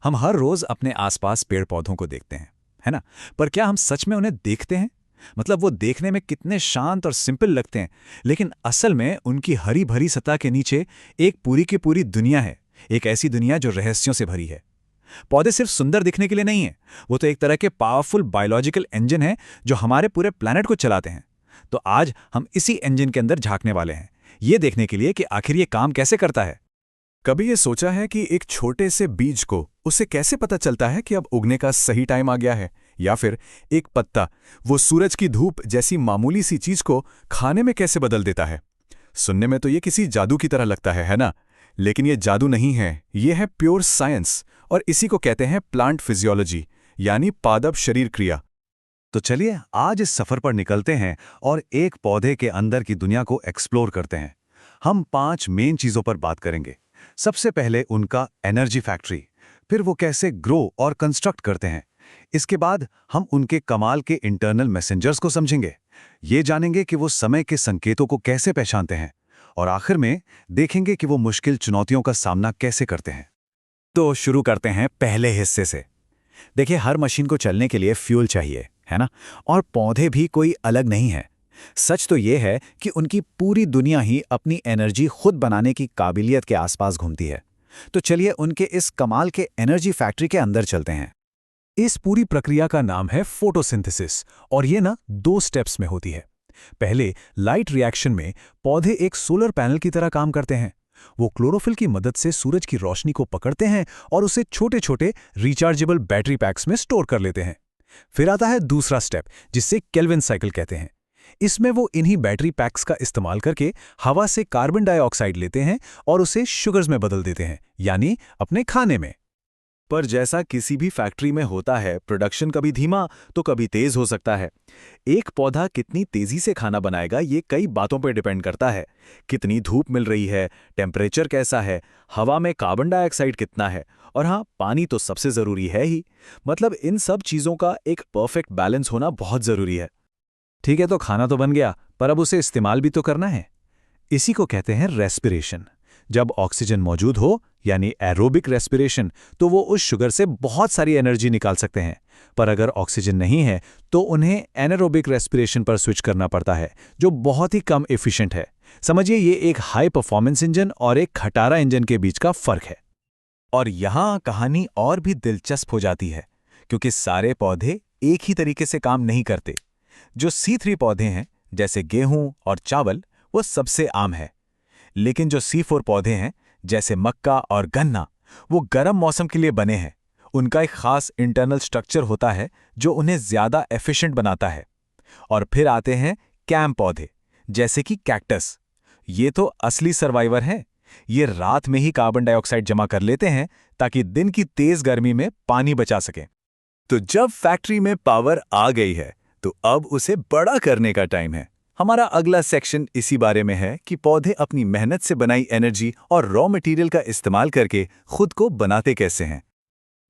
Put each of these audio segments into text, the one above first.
हम हर रोज अपने आसपास पेड़ पौधों को देखते हैं, है ना? पर क्या हम सच में उन्हें देखते हैं? मतलब वो देखने में कितने शांत और सिंपल लगते हैं, लेकिन असल में उनकी हरी भरी सतह के नीचे एक पूरी की पूरी दुनिया है। एक ऐसी दुनिया जो रहस्यों से भरी है। पौधे सिर्फ सुंदर दिखने के लिए नहीं है, वो तो एक तरह के पावरफुल बायोलॉजिकल इंजन है जो हमारे पूरे प्लैनेट को चलाते हैं। तो आज हम इसी इंजन के अंदर झांकने वाले हैं, ये देखने के लिए कि आखिर ये काम कैसे करता है। कभी ये सोचा है कि एक छोटे से बीज को उसे कैसे पता चलता है कि अब उगने का सही टाइम आ गया है? या फिर एक पत्ता वो सूरज की धूप जैसी मामूली सी चीज को खाने में कैसे बदल देता है? सुनने में तो ये किसी जादू की तरह लगता है ना? लेकिन ये जादू नहीं है, ये है प्योर साइंस, और इसी को कहते हैं प्लांट फिजियोलॉजी, यानी पादप शरीर क्रिया। तो चलिए आज इस सफर पर निकलते हैं और एक पौधे के अंदर की दुनिया को एक्सप्लोर करते हैं। हम 5 मेन चीजों पर बात करेंगे। सबसे पहले उनका एनर्जी फैक्ट्री, फिर वो कैसे ग्रो और कंस्ट्रक्ट करते हैं। इसके बाद हम उनके कमाल के इंटरनल मैसेंजर्स को समझेंगे। ये जानेंगे कि वो समय के संकेतों को कैसे पहचानते हैं, और आखिर में देखेंगे कि वो मुश्किल चुनौतियों का सामना कैसे करते हैं। तो शुरू करते हैं पहले हिस्से से। देखिए, हर मशीन को चलने के लिए फ्यूल चाहिए, है ना? और पौधे भी कोई अलग नहीं है। सच तो ये है कि उनकी पूरी दुनिया ही अपनी एनर्जी खुद बनाने की काबिलियत के आसपास घूमती है। तो चलिए उनके इस कमाल के एनर्जी फैक्ट्री के अंदर चलते हैं। इस पूरी प्रक्रिया का नाम है फोटोसिंथेसिस, और ये ना 2 स्टेप्स में होती है। पहले लाइट रिएक्शन में पौधे एक सोलर पैनल की तरह काम करते हैं। वो क्लोरोफिल की मदद से सूरज की रोशनी को पकड़ते हैं और उसे छोटे छोटे रिचार्जेबल बैटरी पैक्स में स्टोर कर लेते हैं। फिर आता है दूसरा स्टेप, जिसे केल्विन साइकिल कहते हैं। इसमें वो इन्हीं बैटरी पैक्स का इस्तेमाल करके हवा से कार्बन डाइऑक्साइड लेते हैं और उसे शुगर्स में बदल देते हैं, यानी अपने खाने में। पर जैसा किसी भी फैक्ट्री में होता है, प्रोडक्शन कभी धीमा तो कभी तेज हो सकता है। एक पौधा कितनी तेजी से खाना बनाएगा ये कई बातों पर डिपेंड करता है। कितनी धूप मिल रही है, टेम्परेचर कैसा है, हवा में कार्बन डाइऑक्साइड कितना है, और हाँ, पानी तो सबसे जरूरी है ही। मतलब इन सब चीजों का एक परफेक्ट बैलेंस होना बहुत जरूरी है। ठीक है, तो खाना तो बन गया, पर अब उसे इस्तेमाल भी तो करना है। इसी को कहते हैं रेस्पिरेशन। जब ऑक्सीजन मौजूद हो, यानी एरोबिक रेस्पिरेशन, तो वो उस शुगर से बहुत सारी एनर्जी निकाल सकते हैं। पर अगर ऑक्सीजन नहीं है तो उन्हें एनारोबिक रेस्पिरेशन पर स्विच करना पड़ता है, जो बहुत ही कम एफिशिएंट है। समझिए, ये एक हाई परफॉर्मेंस इंजन और एक खटारा इंजन के बीच का फर्क है। और यहां कहानी और भी दिलचस्प हो जाती है, क्योंकि सारे पौधे एक ही तरीके से काम नहीं करते। जो C3 पौधे हैं, जैसे गेहूं और चावल, वो सबसे आम है। लेकिन जो C4 पौधे हैं, जैसे मक्का और गन्ना, वो गर्म मौसम के लिए बने हैं। उनका एक खास इंटरनल स्ट्रक्चर होता है जो उन्हें ज्यादा एफिशिएंट बनाता है। और फिर आते हैं कैम पौधे, जैसे कि कैक्टस। ये तो असली सर्वाइवर हैं। ये रात में ही कार्बन डाइऑक्साइड जमा कर लेते हैं ताकि दिन की तेज गर्मी में पानी बचा सकें। तो जब फैक्ट्री में पावर आ गई है, तो अब उसे बड़ा करने का टाइम है। हमारा अगला सेक्शन इसी बारे में है कि पौधे अपनी मेहनत से बनाई एनर्जी और रॉ मटेरियल का इस्तेमाल करके खुद को बनाते कैसे हैं।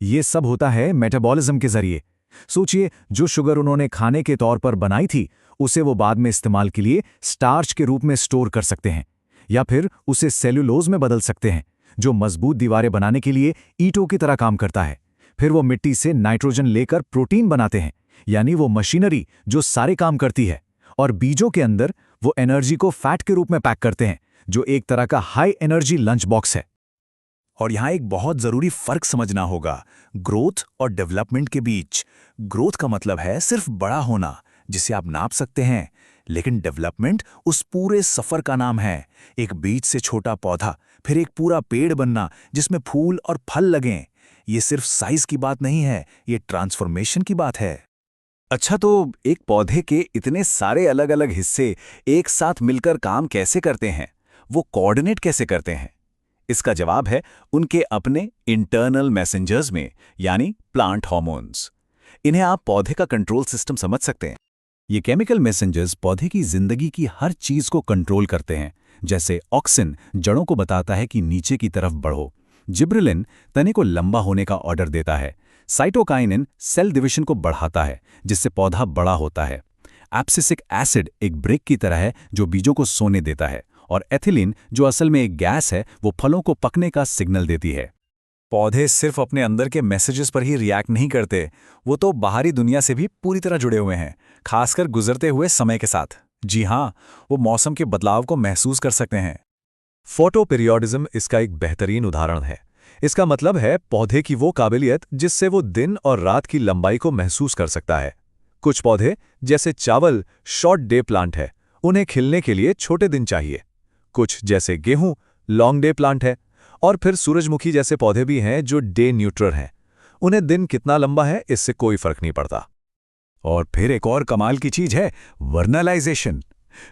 ये सब होता है मेटाबॉलिज्म के जरिए। सोचिए, जो शुगर उन्होंने खाने के तौर पर बनाई थी, उसे वो बाद में इस्तेमाल के लिए स्टार्च के रूप में स्टोर कर सकते हैं, या फिर उसे सेल्यूलोज में बदल सकते हैं, जो मजबूत दीवारें बनाने के लिए ईंटों की तरह काम करता है। फिर वो मिट्टी से नाइट्रोजन लेकर प्रोटीन बनाते हैं, यानी वो मशीनरी जो सारे काम करती है। और बीजों के अंदर वो एनर्जी को फैट के रूप में पैक करते हैं, जो एक तरह का हाई एनर्जी लंच बॉक्स है। और यहाँ एक बहुत जरूरी फर्क समझना होगा, ग्रोथ और डेवलपमेंट के बीच। ग्रोथ का मतलब है सिर्फ बड़ा होना, जिसे आप नाप सकते हैं, लेकिन डेवलपमेंट उस पूरे सफर का नाम है। एक बीज से छोटा पौधा, फिर एक पूरा पेड़ बनना जिसमें फूल और फल लगें। ये सिर्फ साइज की बात नहीं है, ये ट्रांसफॉर्मेशन की बात है। अच्छा, तो एक पौधे के इतने सारे अलग अलग हिस्से एक साथ मिलकर काम कैसे करते हैं? वो कोऑर्डिनेट कैसे करते हैं? इसका जवाब है उनके अपने इंटरनल मैसेंजर्स में, यानी प्लांट हार्मोन्स। इन्हें आप पौधे का कंट्रोल सिस्टम समझ सकते हैं। ये केमिकल मैसेंजर्स पौधे की जिंदगी की हर चीज को कंट्रोल करते हैं। जैसे ऑक्सिन जड़ों को बताता है कि नीचे की तरफ बढ़ो, जिब्रेलिन तने को लंबा होने का ऑर्डर देता है, साइटोकाइनिन सेल डिवीजन को बढ़ाता है जिससे पौधा बड़ा होता है, एब्सिसिक एसिड एक ब्रेक की तरह है जो बीजों को सोने देता है, और एथिलीन जो असल में एक गैस है वो फलों को पकने का सिग्नल देती है। पौधे सिर्फ अपने अंदर के मैसेजेस पर ही रिएक्ट नहीं करते, वो तो बाहरी दुनिया से भी पूरी तरह जुड़े हुए हैं, खासकर गुजरते हुए समय के साथ। जी हाँ, वो मौसम के बदलाव को महसूस कर सकते हैं। फोटोपीरियोडिज्म इसका एक बेहतरीन उदाहरण है। इसका मतलब है पौधे की वो काबिलियत जिससे वो दिन और रात की लंबाई को महसूस कर सकता है। कुछ पौधे, जैसे चावल, शॉर्ट डे प्लांट है, उन्हें खिलने के लिए छोटे दिन चाहिए। कुछ, जैसे गेहूं, लॉन्ग डे प्लांट है। और फिर सूरजमुखी जैसे पौधे भी हैं जो डे न्यूट्रल हैं। उन्हें दिन कितना लंबा है इससे कोई फर्क नहीं पड़ता। और फिर एक और कमाल की चीज है वर्नलाइजेशन।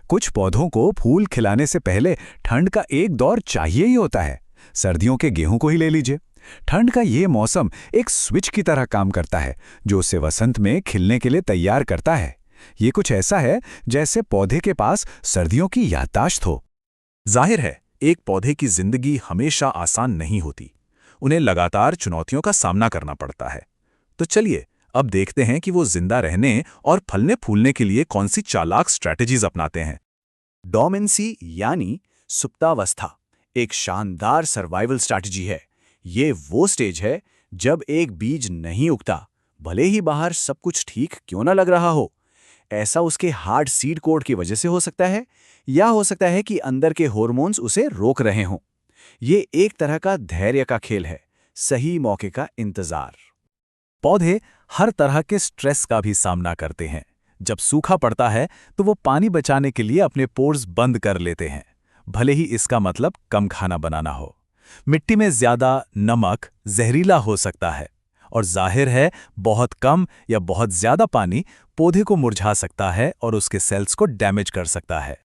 कुछ पौधों को फूल खिलाने से पहले ठंड का एक दौर चाहिए ही होता है। सर्दियों के गेहूं को ही ले लीजिए। ठंड का ये मौसम एक स्विच की तरह काम करता है जो उसे वसंत में खिलने के लिए तैयार करता है। ये कुछ ऐसा है जैसे पौधे के पास सर्दियों की याददाश्त हो। जाहिर है, एक पौधे की जिंदगी हमेशा आसान नहीं होती। उन्हें लगातार चुनौतियों का सामना करना पड़ता है। तो चलिए अब देखते हैं कि वो जिंदा रहने और फलने फूलने के लिए कौन सी चालाक स्ट्रैटेजीज अपनाते हैं। डोमेंसी यानी सुप्तावस्था एक शानदार सर्वाइवल स्ट्रैटेजी है। ये वो स्टेज है जब एक बीज नहीं उगता, भले ही बाहर सब कुछ ठीक क्यों ना लग रहा हो। ऐसा उसके हार्ड सीड कोड की वजह से हो सकता है, या हो सकता है कि अंदर के हार्मोन्स उसे रोक रहे हों। ये एक तरह का धैर्य का खेल है, सही मौके का इंतजार। पौधे हर तरह के स्ट्रेस का भी सामना करते हैं। जब सूखा पड़ता है तो वो पानी बचाने के लिए अपने पोर्स बंद कर लेते हैं, भले ही इसका मतलब कम खाना बनाना हो। मिट्टी में ज्यादा नमक जहरीला हो सकता है, और जाहिर है बहुत कम या बहुत ज्यादा पानी पौधे को मुरझा सकता है और उसके सेल्स को डैमेज कर सकता है।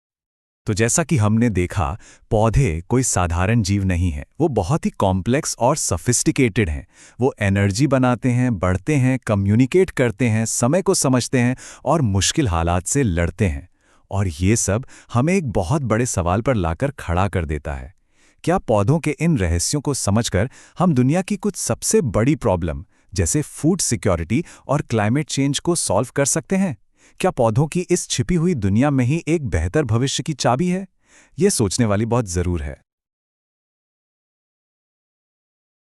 तो जैसा कि हमने देखा, पौधे कोई साधारण जीव नहीं है। वो बहुत ही कॉम्प्लेक्स और सफिस्टिकेटेड हैं। वो एनर्जी बनाते हैं, बढ़ते हैं, कम्युनिकेट करते हैं, समय को समझते हैं और मुश्किल हालात से लड़ते हैं। और ये सब हमें एक बहुत बड़े सवाल पर लाकर खड़ा कर देता है। क्या पौधों के इन रहस्यों को समझकर हम दुनिया की कुछ सबसे बड़ी प्रॉब्लम जैसे फूड सिक्योरिटी और क्लाइमेट चेंज को सॉल्व कर सकते हैं? क्या पौधों की इस छिपी हुई दुनिया में ही एक बेहतर भविष्य की चाबी है? ये सोचने वाली बहुत जरूर है।